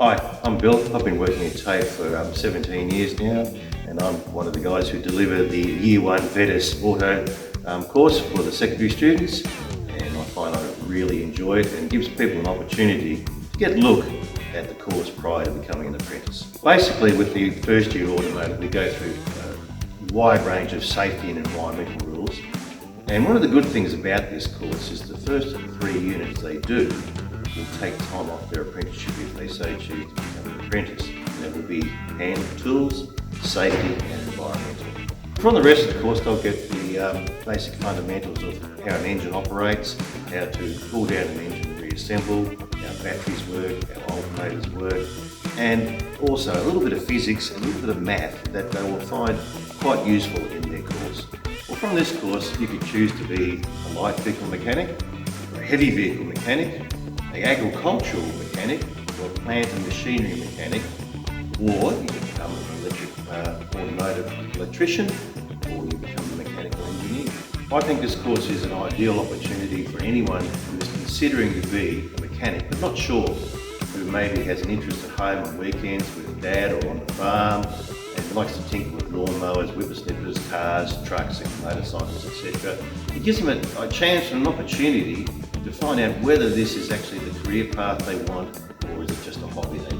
Hi, I'm Bill. I've been working at TAFE for 17 years now, and I'm one of the guys who deliver the Year 1 VETDSS Auto course for the secondary students, and I find I really enjoy it and gives people an opportunity to get a look at the course prior to becoming an apprentice. Basically, with the first year automotive, we go through a wide range of safety and environmental rules, and one of the good things about this course is the first 3 units they do will take time off their apprenticeship if they so choose to become an apprentice. And that will be hand tools, safety and environmental. From the rest of the course they'll get the basic fundamentals of how an engine operates, how to pull down an engine and reassemble, how batteries work, how alternators work, and also a little bit of physics and a little bit of math that they will find quite useful in their course. Well, from this course you could choose to be a light vehicle mechanic, a heavy vehicle mechanic, an agricultural mechanic, or a plant and machinery mechanic, or you can become an automotive electrician, or you become a mechanical engineer. I think this course is an ideal opportunity for anyone who is considering to be a mechanic but not sure, who maybe has an interest at home on weekends with dad or on the farm, and likes to tinker with lawnmowers, whippersnippers, cars, trucks and motorcycles, etc. It gives them a chance and an opportunity to find out whether this is actually the career path they want, or is it just a hobby they